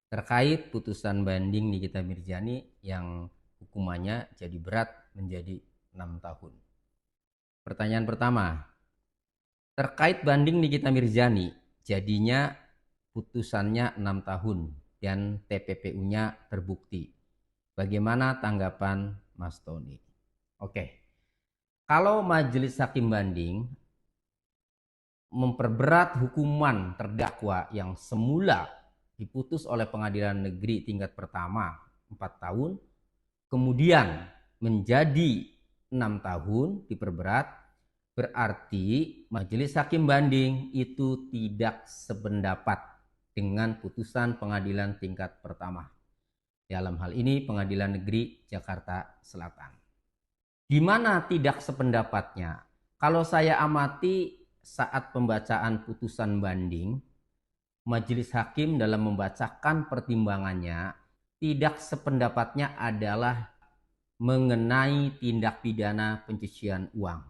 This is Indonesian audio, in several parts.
terkait putusan banding Nikita Mirzani yang hukumannya jadi berat menjadi 6 tahun. Pertanyaan pertama, terkait banding Nikita Mirzani, jadinya putusannya 6 tahun dan TPPU-nya terbukti. Bagaimana tanggapan Mas Tony? Oke, kalau majelis hakim banding memperberat hukuman terdakwa yang semula diputus oleh pengadilan negeri tingkat pertama 4 tahun, kemudian menjadi 6 tahun diperberat, berarti majelis hakim banding itu tidak sependapat dengan putusan pengadilan tingkat pertama. Dalam hal ini Pengadilan Negeri Jakarta Selatan. Di mana tidak sependapatnya? Kalau saya amati saat pembacaan putusan banding, majelis hakim dalam membacakan pertimbangannya tidak sependapatnya adalah mengenai tindak pidana pencucian uang.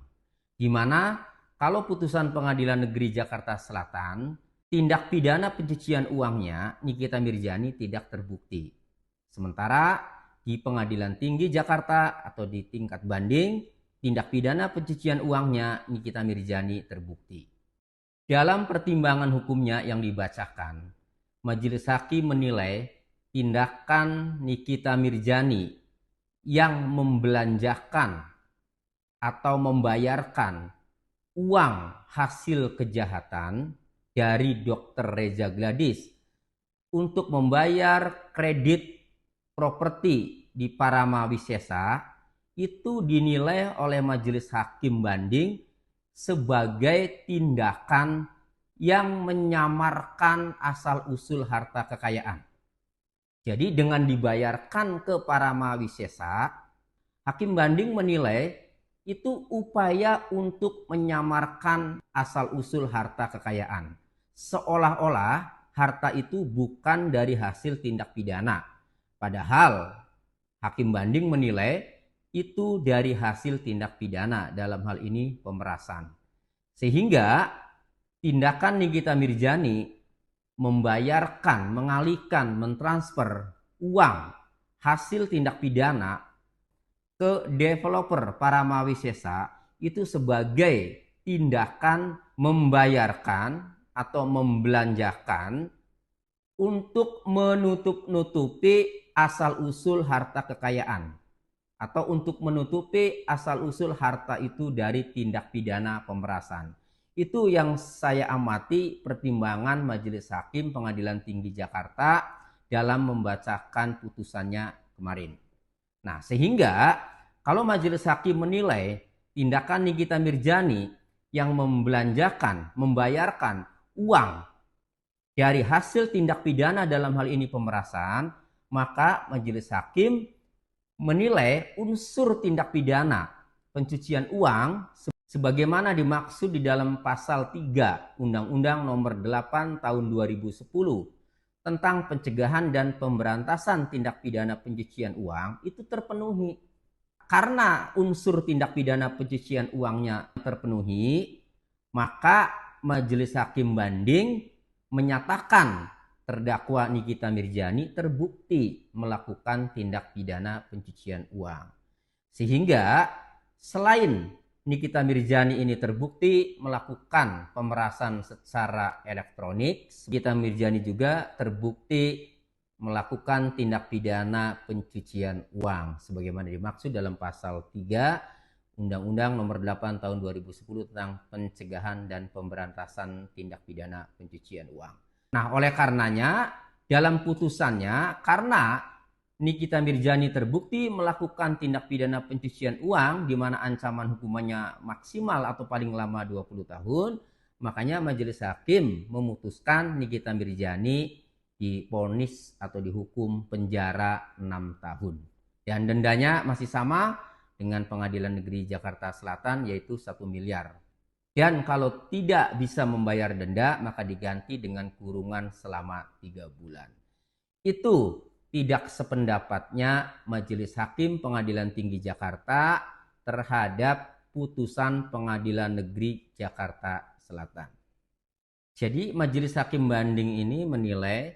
Di mana kalau putusan Pengadilan Negeri Jakarta Selatan, tindak pidana pencucian uangnya Nikita Mirzani tidak terbukti. Sementara di Pengadilan Tinggi Jakarta atau di tingkat banding, tindak pidana pencucian uangnya Nikita Mirzani terbukti. Dalam pertimbangan hukumnya yang dibacakan, majelis hakim menilai tindakan Nikita Mirzani yang membelanjakan atau membayarkan uang hasil kejahatan dari Dr. Reza Gladys untuk membayar kredit properti di Parama Wisesa itu dinilai oleh majelis hakim banding sebagai tindakan yang menyamarkan asal-usul harta kekayaan. Jadi dengan dibayarkan ke Parama Wisesa, hakim banding menilai itu upaya untuk menyamarkan asal-usul harta kekayaan. Seolah-olah harta itu bukan dari hasil tindak pidana. Padahal hakim banding menilai itu dari hasil tindak pidana, dalam hal ini pemerasan. Sehingga tindakan Nikita Mirzani membayarkan, mengalihkan, mentransfer uang hasil tindak pidana ke developer Parama Wisesa itu sebagai tindakan membayarkan atau membelanjakan untuk menutup-nutupi asal-usul harta kekayaan atau untuk menutupi asal-usul harta itu dari tindak pidana pemerasan. Itu yang saya amati pertimbangan Majelis Hakim Pengadilan Tinggi Jakarta dalam membacakan putusannya kemarin. Nah, sehingga kalau Majelis Hakim menilai tindakan Nikita Mirzani yang membelanjakan, membayarkan uang dari hasil tindak pidana dalam hal ini pemerasan, maka Majelis Hakim menilai unsur tindak pidana pencucian uang sebagaimana dimaksud di dalam pasal 3 Undang-Undang Nomor 8 Tahun 2010 tentang pencegahan dan pemberantasan tindak pidana pencucian uang itu terpenuhi. Karena unsur tindak pidana pencucian uangnya terpenuhi, maka Majelis Hakim Banding menyatakan terdakwa Nikita Mirzani terbukti melakukan tindak pidana pencucian uang. Sehingga selain Nikita Mirzani ini terbukti melakukan pemerasan secara elektronik, Nikita Mirzani juga terbukti melakukan tindak pidana pencucian uang sebagaimana dimaksud dalam pasal 3 Undang-Undang Nomor 8 Tahun 2010 tentang pencegahan dan pemberantasan tindak pidana pencucian uang. Nah, oleh karenanya dalam putusannya karena Nikita Mirzani terbukti melakukan tindak pidana pencucian uang di mana ancaman hukumannya maksimal atau paling lama 20 tahun, makanya majelis hakim memutuskan Nikita Mirzani divonis atau dihukum penjara 6 tahun. Dan dendanya masih sama dengan Pengadilan Negeri Jakarta Selatan yaitu 1 miliar. Dan kalau tidak bisa membayar denda maka diganti dengan kurungan selama 3 bulan. Itu tidak sependapatnya Majelis Hakim Pengadilan Tinggi Jakarta terhadap putusan Pengadilan Negeri Jakarta Selatan. Jadi Majelis Hakim Banding ini menilai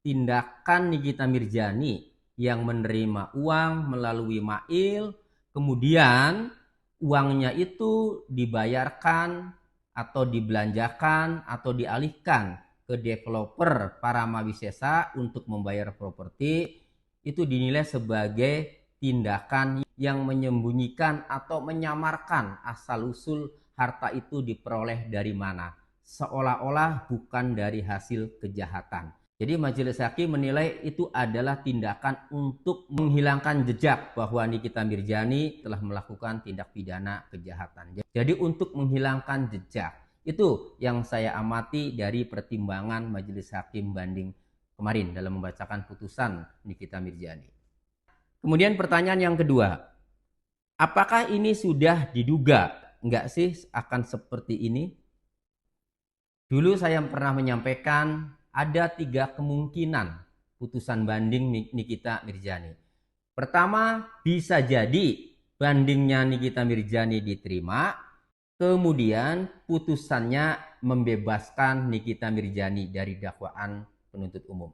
tindakan Nikita Mirzani yang menerima uang melalui mail, kemudian uangnya itu dibayarkan atau dibelanjakan atau dialihkan ke developer Paramawisesa untuk membayar properti, itu dinilai sebagai tindakan yang menyembunyikan atau menyamarkan asal-usul harta itu diperoleh dari mana, seolah-olah bukan dari hasil kejahatan. Jadi majelis hakim menilai itu adalah tindakan untuk menghilangkan jejak bahwa Nikita Mirzani telah melakukan tindak pidana kejahatan. Jadi untuk menghilangkan jejak, itu yang saya amati dari pertimbangan majelis hakim banding kemarin dalam membacakan putusan Nikita Mirzani. Kemudian pertanyaan yang kedua, apakah ini sudah diduga enggak sih akan seperti ini? Dulu saya pernah menyampaikan ada 3 kemungkinan putusan banding Nikita Mirzani. Pertama, bisa jadi bandingnya Nikita Mirzani diterima, kemudian putusannya membebaskan Nikita Mirzani dari dakwaan penuntut umum.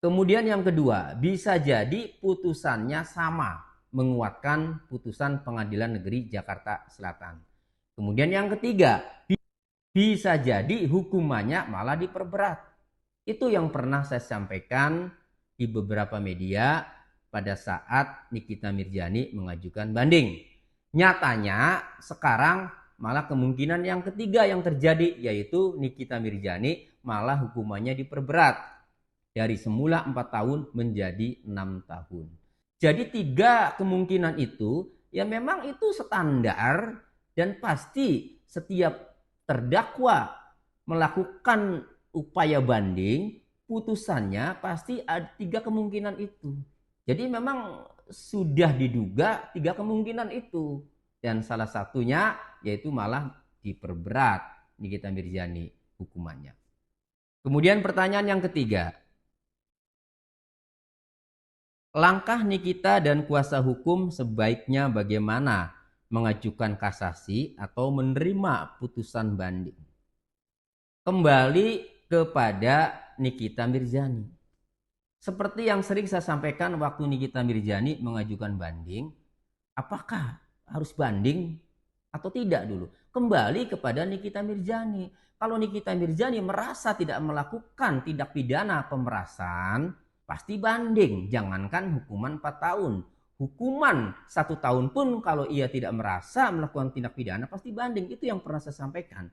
Kemudian yang kedua, bisa jadi putusannya sama, menguatkan putusan Pengadilan Negeri Jakarta Selatan. Kemudian yang ketiga, bisa jadi hukumannya malah diperberat. Itu yang pernah saya sampaikan di beberapa media pada saat Nikita Mirzani mengajukan banding. Nyatanya sekarang malah kemungkinan yang ketiga yang terjadi, yaitu Nikita Mirzani malah hukumannya diperberat. Dari semula 4 tahun menjadi 6 tahun. Jadi 3 kemungkinan itu ya memang itu standar dan pasti setiap terdakwa melakukan upaya banding, putusannya pasti ada 3 kemungkinan itu. Jadi memang sudah diduga 3 kemungkinan itu. Dan salah satunya yaitu malah diperberat Nikita Mirzani hukumannya. Kemudian pertanyaan yang ketiga, langkah Nikita dan kuasa hukum sebaiknya bagaimana mengajukan kasasi atau menerima putusan banding? Kembali kepada Nikita Mirzani. Seperti yang sering saya sampaikan waktu Nikita Mirzani mengajukan banding, apakah harus banding atau tidak dulu? Kembali kepada Nikita Mirzani. Kalau Nikita Mirzani merasa tidak melakukan tindak pidana pemerasan, pasti banding. Jangankan hukuman 4 tahun. Hukuman 1 tahun pun kalau ia tidak merasa melakukan tindak pidana, pasti banding. Itu yang pernah saya sampaikan.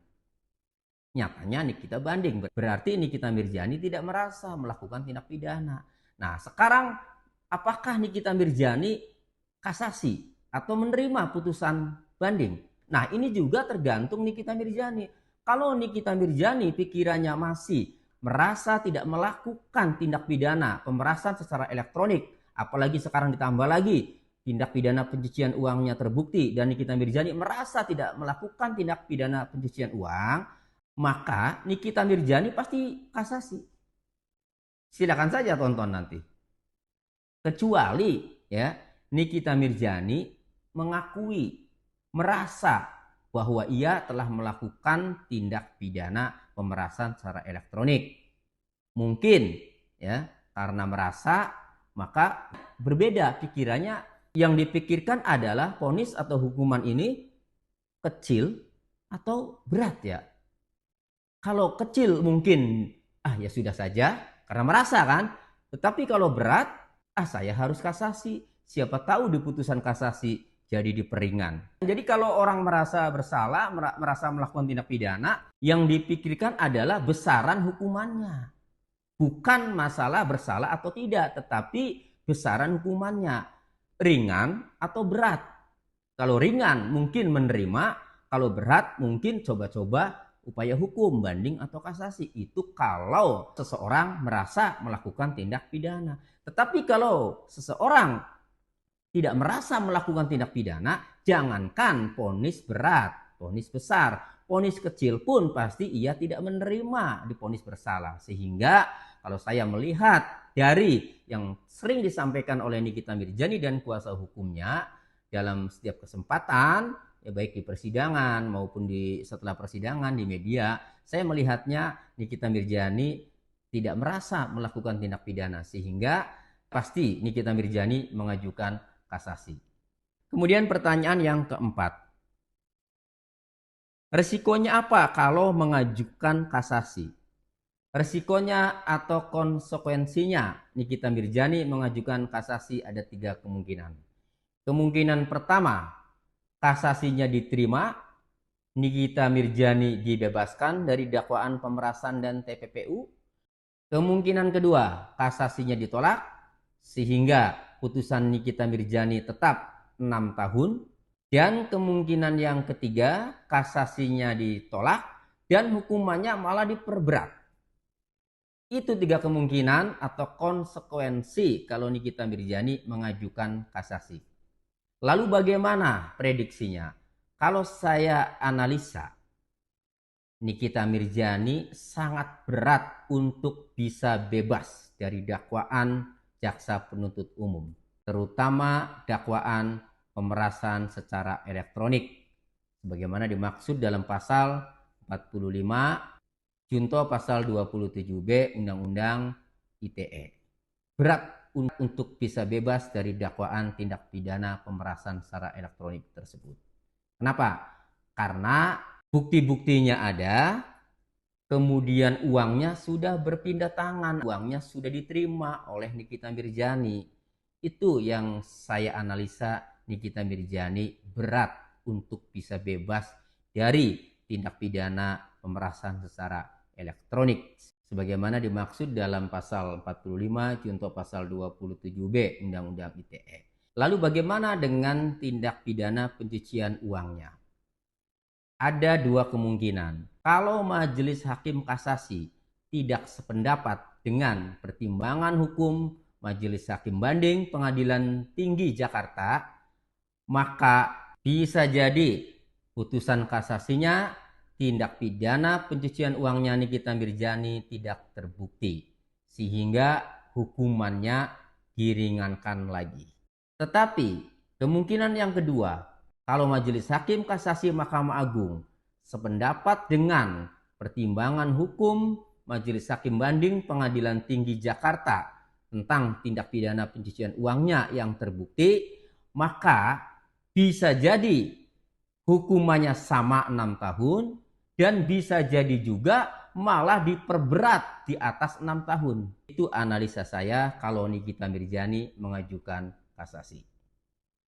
Nyatanya Nikita banding. Berarti Nikita Mirzani tidak merasa melakukan tindak pidana. Nah sekarang apakah Nikita Mirzani kasasi atau menerima putusan banding? Nah ini juga tergantung Nikita Mirzani. Kalau Nikita Mirzani pikirannya masih merasa tidak melakukan tindak pidana pemerasan secara elektronik, apalagi sekarang ditambah lagi tindak pidana pencucian uangnya terbukti dan Nikita Mirzani merasa tidak melakukan tindak pidana pencucian uang, maka Nikita Mirzani pasti kasasi. Silakan saja tonton nanti. Kecuali ya Nikita Mirzani mengakui, merasa bahwa ia telah melakukan tindak pidana pemerasan secara elektronik. Mungkin ya karena merasa maka berbeda pikirannya, yang dipikirkan adalah vonis atau hukuman ini kecil atau berat ya. Kalau kecil mungkin ya sudah saja karena merasa kan, tetapi kalau berat saya harus kasasi. Siapa tahu di putusan kasasi jadi diperingan. Jadi kalau orang merasa bersalah, merasa melakukan tindak pidana, yang dipikirkan adalah besaran hukumannya. Bukan masalah bersalah atau tidak, tetapi besaran hukumannya. Ringan atau berat. Kalau ringan mungkin menerima, kalau berat mungkin coba-coba upaya hukum, banding atau kasasi. Itu kalau seseorang merasa melakukan tindak pidana. Tetapi kalau seseorang tidak merasa melakukan tindak pidana, jangankan vonis berat, vonis besar, vonis kecil pun pasti ia tidak menerima divonis bersalah. Sehingga kalau saya melihat dari yang sering disampaikan oleh Nikita Mirzani dan kuasa hukumnya dalam setiap kesempatan, ya baik di persidangan maupun setelah persidangan di media, saya melihatnya Nikita Mirzani tidak merasa melakukan tindak pidana, sehingga pasti Nikita Mirzani mengajukan kasasi. Kemudian pertanyaan yang keempat, resikonya apa kalau mengajukan kasasi? Resikonya atau konsekuensinya Nikita Mirzani mengajukan kasasi ada 3 kemungkinan. Kemungkinan pertama, kasasinya diterima, Nikita Mirzani dibebaskan dari dakwaan pemerasan dan TPPU. Kemungkinan kedua, kasasinya ditolak sehingga putusan Nikita Mirzani tetap 6 tahun. Dan kemungkinan yang ketiga, kasasinya ditolak dan hukumannya malah diperberat. Itu 3 kemungkinan atau konsekuensi kalau Nikita Mirzani mengajukan kasasi. Lalu bagaimana prediksinya? Kalau saya analisa, Nikita Mirzani sangat berat untuk bisa bebas dari dakwaan jaksa penuntut umum, terutama dakwaan pemerasan secara elektronik, sebagaimana dimaksud dalam pasal 45 junto pasal 27B Undang-Undang ITE. Berat untuk bisa bebas dari dakwaan tindak pidana pemerasan secara elektronik tersebut. Kenapa? Karena bukti-buktinya ada, kemudian uangnya sudah berpindah tangan, uangnya sudah diterima oleh Nikita Mirzani. Itu yang saya analisa, Nikita Mirzani berat untuk bisa bebas dari tindak pidana pemerasan secara elektronik, sebagaimana dimaksud dalam pasal 45 junto pasal 27B Undang-Undang ITE. Lalu bagaimana dengan tindak pidana pencucian uangnya? Ada 2 kemungkinan. Kalau majelis hakim kasasi tidak sependapat dengan pertimbangan hukum majelis hakim banding Pengadilan Tinggi Jakarta, maka bisa jadi putusan kasasinya tindak pidana pencucian uangnya Nikita Mirzani tidak terbukti, sehingga hukumannya diringankan lagi. Tetapi kemungkinan yang kedua, kalau majelis hakim kasasi Mahkamah Agung sependapat dengan pertimbangan hukum majelis hakim banding Pengadilan Tinggi Jakarta tentang tindak pidana pencucian uangnya yang terbukti, maka bisa jadi hukumannya sama 6 tahun dan bisa jadi juga malah diperberat di atas 6 tahun. Itu analisa saya kalau Nikita Mirzani mengajukan kasasi.